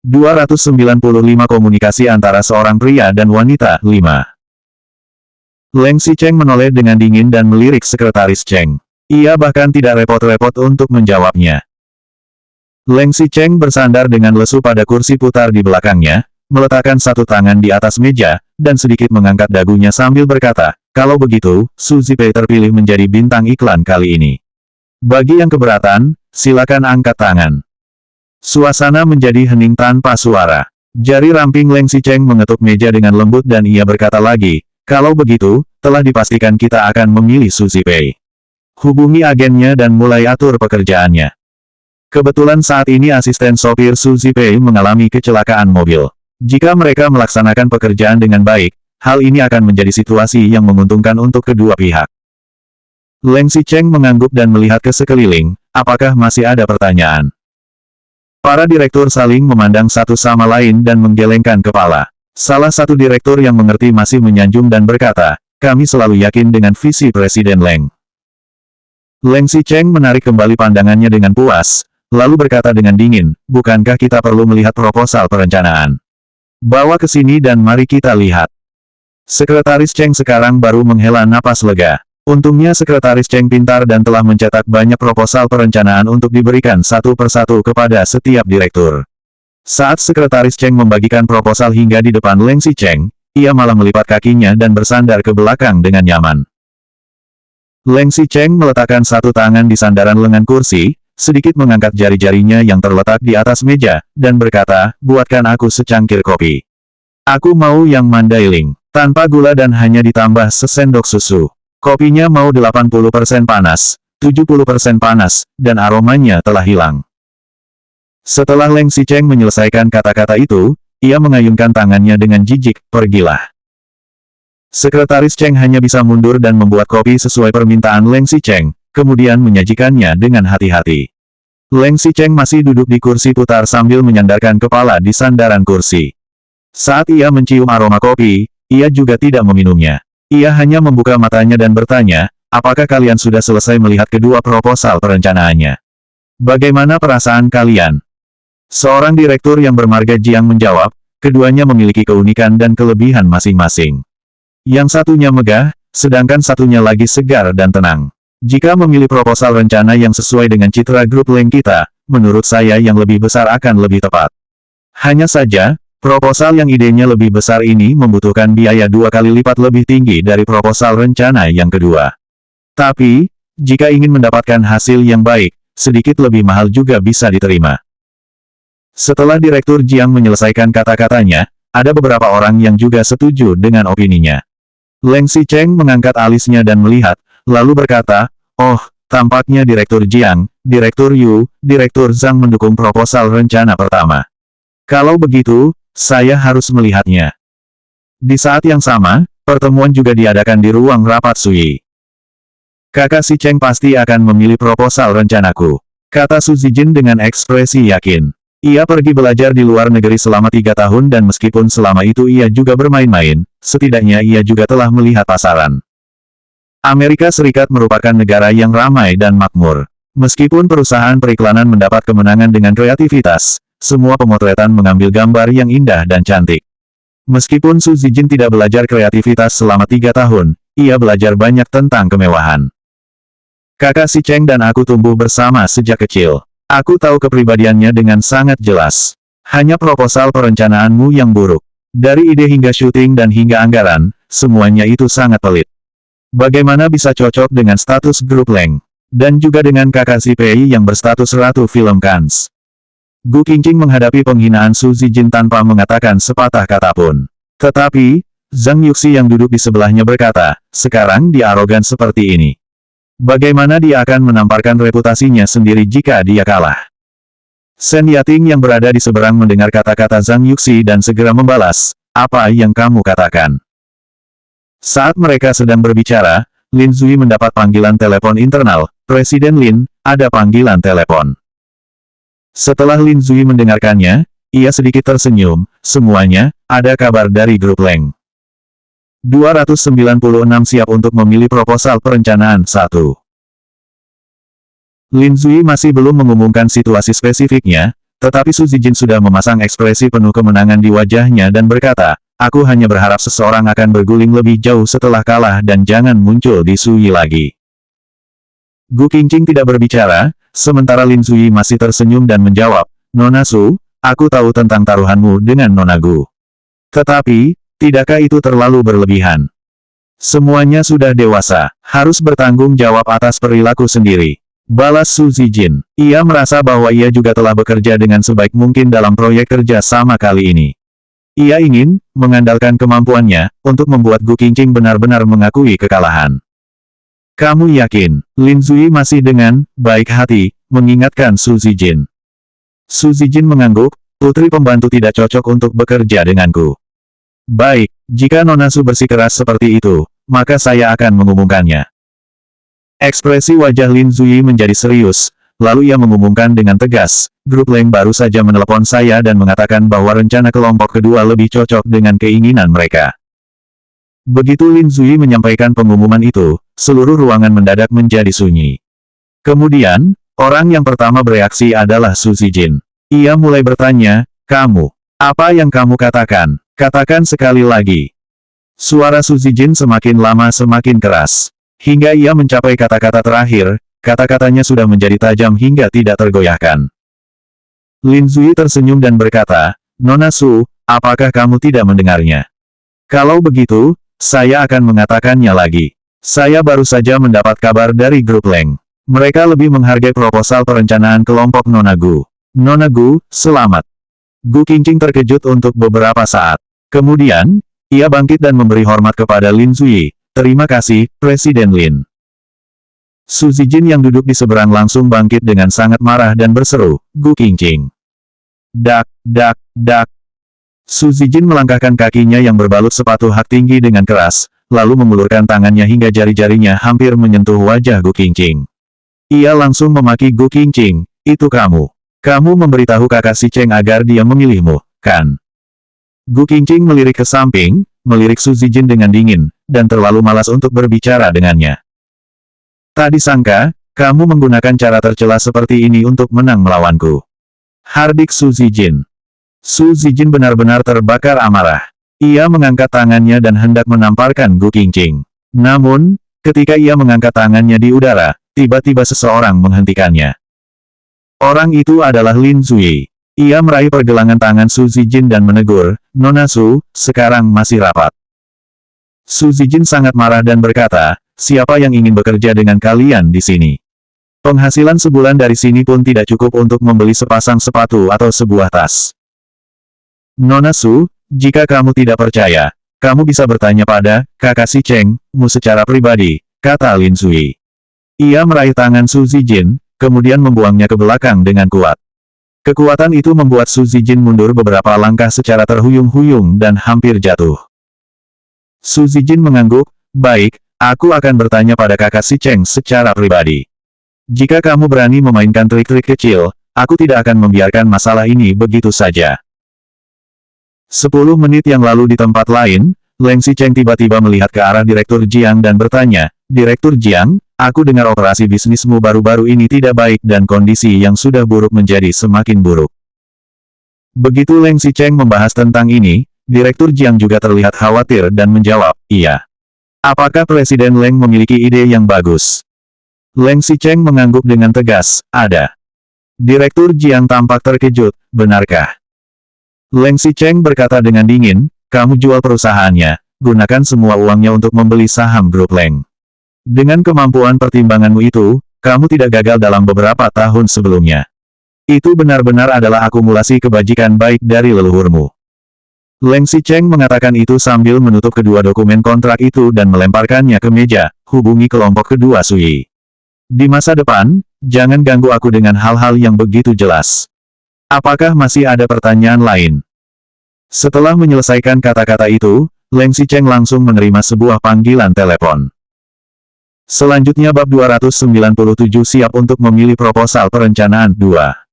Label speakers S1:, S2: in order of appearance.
S1: 295 Komunikasi antara seorang pria dan wanita. 5. Leng Xicheng menoleh dengan dingin dan melirik Sekretaris Cheng. Ia bahkan tidak repot-repot untuk menjawabnya. Leng Xicheng bersandar dengan lesu pada kursi putar di belakangnya, meletakkan satu tangan di atas meja, dan sedikit mengangkat dagunya sambil berkata, "Kalau begitu, Su Zipei terpilih menjadi bintang iklan kali ini. Bagi yang keberatan, silakan angkat tangan." Suasana menjadi hening tanpa suara. Jari ramping Leng Xicheng mengetuk meja dengan lembut dan ia berkata lagi, "Kalau begitu, telah dipastikan kita akan memilih Su Zipei. Hubungi agennya dan mulai atur pekerjaannya." Kebetulan saat ini asisten sopir Su Zipei mengalami kecelakaan mobil. Jika mereka melaksanakan pekerjaan dengan baik, hal ini akan menjadi situasi yang menguntungkan untuk kedua pihak. Leng Xicheng mengangguk dan melihat ke sekeliling, apakah masih ada pertanyaan? Para direktur saling memandang satu sama lain dan menggelengkan kepala. Salah satu direktur yang mengerti masih menyanjung dan berkata, "Kami selalu yakin dengan visi Presiden Leng." Leng Xicheng menarik kembali pandangannya dengan puas, lalu berkata dengan dingin, "Bukankah kita perlu melihat proposal perencanaan? Bawa ke sini dan mari kita lihat." Sekretaris Cheng sekarang baru menghela napas lega. Untungnya Sekretaris Cheng pintar dan telah mencetak banyak proposal perencanaan untuk diberikan satu persatu kepada setiap direktur. Saat Sekretaris Cheng membagikan proposal hingga di depan Leng Xicheng, ia malah melipat kakinya dan bersandar ke belakang dengan nyaman. Leng Xicheng meletakkan satu tangan di sandaran lengan kursi, sedikit mengangkat jari-jarinya yang terletak di atas meja, dan berkata, "Buatkan aku secangkir kopi. Aku mau yang mandailing, tanpa gula dan hanya ditambah sesendok susu. Kopinya mau 80% panas, 70% panas, dan aromanya telah hilang." Setelah Leng Xicheng menyelesaikan kata-kata itu, ia mengayunkan tangannya dengan jijik, "Pergilah." Sekretaris Cheng hanya bisa mundur dan membuat kopi sesuai permintaan Leng Xicheng, kemudian menyajikannya dengan hati-hati. Leng Xicheng masih duduk di kursi putar sambil menyandarkan kepala di sandaran kursi. Saat ia mencium aroma kopi, ia juga tidak meminumnya. Ia hanya membuka matanya dan bertanya, "Apakah kalian sudah selesai melihat kedua proposal perencanaannya? Bagaimana perasaan kalian?" Seorang direktur yang bermarga Jiang menjawab, "Keduanya memiliki keunikan dan kelebihan masing-masing. Yang satunya megah, sedangkan satunya lagi segar dan tenang. Jika memilih proposal rencana yang sesuai dengan citra grup Leng kita, menurut saya yang lebih besar akan lebih tepat. Hanya saja, proposal yang idenya lebih besar ini membutuhkan biaya 2 kali lipat lebih tinggi dari proposal rencana yang kedua. Tapi, jika ingin mendapatkan hasil yang baik, sedikit lebih mahal juga bisa diterima." Setelah Direktur Jiang menyelesaikan kata-katanya, ada beberapa orang yang juga setuju dengan opininya. Leng Xicheng mengangkat alisnya dan melihat, lalu berkata, "Oh, tampaknya Direktur Jiang, Direktur Yu, Direktur Zhang mendukung proposal rencana pertama. Kalau begitu, saya harus melihatnya." Di saat yang sama, pertemuan juga diadakan di ruang rapat Sui. "Kakak Xicheng pasti akan memilih proposal rencanaku," kata Su Zijin dengan ekspresi yakin. Ia pergi belajar di luar negeri selama 3 tahun dan meskipun selama itu ia juga bermain-main, setidaknya ia juga telah melihat pasaran. Amerika Serikat merupakan negara yang ramai dan makmur. Meskipun perusahaan periklanan mendapat kemenangan dengan kreativitas, semua pemotretan mengambil gambar yang indah dan cantik. Meskipun Su Zijin tidak belajar kreativitas selama 3 tahun, ia belajar banyak tentang kemewahan. "Kakak Xicheng dan aku tumbuh bersama sejak kecil. Aku tahu kepribadiannya dengan sangat jelas. Hanya proposal perencanaanmu yang buruk. Dari ide hingga syuting dan hingga anggaran, semuanya itu sangat pelit. Bagaimana bisa cocok dengan status grup Leng? Dan juga dengan kakak Zipei yang berstatus Ratu Film Cannes?" Gu Qingqing menghadapi penghinaan Su Zijin tanpa mengatakan sepatah kata pun. Tetapi, Zhang Yuxi yang duduk di sebelahnya berkata, "Sekarang dia arogan seperti ini. Bagaimana dia akan menamparkan reputasinya sendiri jika dia kalah?" Shen Yating yang berada di seberang mendengar kata-kata Zhang Yuxi dan segera membalas, "Apa yang kamu katakan?" Saat mereka sedang berbicara, Lin Zui mendapat panggilan telepon internal, "Presiden Lin, ada panggilan telepon." Setelah Lin Zui mendengarkannya, ia sedikit tersenyum, "Semuanya, ada kabar dari grup Leng. 296 siap untuk memilih proposal perencanaan 1. Lin Zui masih belum mengumumkan situasi spesifiknya, Tetapi Su Zijin sudah memasang ekspresi penuh kemenangan di wajahnya dan berkata, aku hanya berharap seseorang akan berguling lebih jauh setelah kalah dan jangan muncul di Sui lagi. Gu Qingqing tidak berbicara, sementara Lin Zui masih tersenyum dan menjawab, Nona Su, aku tahu tentang taruhanmu dengan Nona Gu. Tetapi, tidakkah itu terlalu berlebihan? Semuanya sudah dewasa, harus bertanggung jawab atas perilaku sendiri. Balas Su Zijin. Ia merasa bahwa ia juga telah bekerja dengan sebaik mungkin dalam proyek kerja sama kali ini. Ia ingin mengandalkan kemampuannya untuk membuat Gu Qingqing benar-benar mengakui kekalahan. Kamu yakin? Lin Zui masih dengan baik hati mengingatkan Su Zijin. Su Zijin mengangguk, putri pembantu tidak cocok untuk bekerja denganku. Baik, jika Nona Su bersikeras seperti itu, maka saya akan mengumumkannya. Ekspresi wajah Lin Zui menjadi serius, lalu ia mengumumkan dengan tegas, grup Leng baru saja menelepon saya dan mengatakan bahwa rencana kelompok kedua lebih cocok dengan keinginan mereka. Begitu Lin Zui menyampaikan pengumuman itu, seluruh ruangan mendadak menjadi sunyi. Kemudian, orang yang pertama bereaksi adalah Su Zijin. Ia mulai bertanya, kamu, apa yang kamu katakan? Katakan sekali lagi. Suara Su Zijin semakin lama semakin keras. Hingga ia mencapai kata-kata terakhir, kata-katanya sudah menjadi tajam hingga tidak tergoyahkan. Lin Zui tersenyum dan berkata, Nona Su, apakah kamu tidak mendengarnya? Kalau begitu, saya akan mengatakannya lagi. Saya baru saja mendapat kabar dari grup Leng. Mereka lebih menghargai proposal perencanaan kelompok Nona Gu. Nona Gu, selamat. Gu Qingqing terkejut untuk beberapa saat. Kemudian, ia bangkit dan memberi hormat kepada Lin Zui. Terima kasih, Presiden Lin. Su Zijin yang duduk di seberang langsung bangkit dengan sangat marah dan berseru, Gu Qingqing. Dak, dak, dak. Su Zijin melangkahkan kakinya yang berbalut sepatu hak tinggi dengan keras, lalu mengulurkan tangannya hingga jari-jarinya hampir menyentuh wajah Gu Qingqing. Ia langsung memaki Gu Qingqing, itu kamu. Kamu memberitahu kakak si Cheng agar dia memilihmu, kan? Gu Qingqing melirik ke samping, melirik Su Zijin dengan dingin, dan terlalu malas untuk berbicara dengannya. Tak disangka, kamu menggunakan cara tercela seperti ini untuk menang melawanku. Hardik Su Zijin. Su Zijin benar-benar terbakar amarah. Ia mengangkat tangannya dan hendak menamparkan Gu Qingqing. Namun, ketika ia mengangkat tangannya di udara, tiba-tiba seseorang menghentikannya. Orang itu adalah Lin Zui. Ia meraih pergelangan tangan Su Zijin dan menegur, Nona Su, sekarang masih rapat. Su Zijin sangat marah dan berkata, siapa yang ingin bekerja dengan kalian di sini? Penghasilan sebulan dari sini pun tidak cukup untuk membeli sepasang sepatu atau sebuah tas. Nona Su, jika kamu tidak percaya, kamu bisa bertanya pada kakak si Cheng mu secara pribadi, kata Lin Zui. Ia meraih tangan Su Zijin, kemudian membuangnya ke belakang dengan kuat. Kekuatan itu membuat Su Zijin mundur beberapa langkah secara terhuyung-huyung dan hampir jatuh. Su Zijin mengangguk, baik, aku akan bertanya pada kakak si Cheng secara pribadi. Jika kamu berani memainkan trik-trik kecil, aku tidak akan membiarkan masalah ini begitu saja. 10 menit yang lalu di tempat lain, Leng Xicheng tiba-tiba melihat ke arah Direktur Jiang dan bertanya, Direktur Jiang, aku dengar operasi bisnismu baru-baru ini tidak baik dan kondisi yang sudah buruk menjadi semakin buruk. Begitu Leng Xicheng membahas tentang ini, Direktur Jiang juga terlihat khawatir dan menjawab, iya. Apakah Presiden Leng memiliki ide yang bagus? Leng Xicheng mengangguk dengan tegas, ada. Direktur Jiang tampak terkejut, benarkah? Leng Xicheng berkata dengan dingin, kamu jual perusahaannya, gunakan semua uangnya untuk membeli saham grup Leng. Dengan kemampuan pertimbanganmu itu, kamu tidak gagal dalam beberapa tahun sebelumnya. Itu benar-benar adalah akumulasi kebajikan baik dari leluhurmu. Leng Xicheng mengatakan itu sambil menutup kedua dokumen kontrak itu dan melemparkannya ke meja, hubungi kelompok kedua Sui. Di masa depan, jangan ganggu aku dengan hal-hal yang begitu jelas. Apakah masih ada pertanyaan lain? Setelah menyelesaikan kata-kata itu, Leng Xicheng langsung menerima sebuah panggilan telepon. Selanjutnya bab 297 siap untuk memilih proposal perencanaan 2.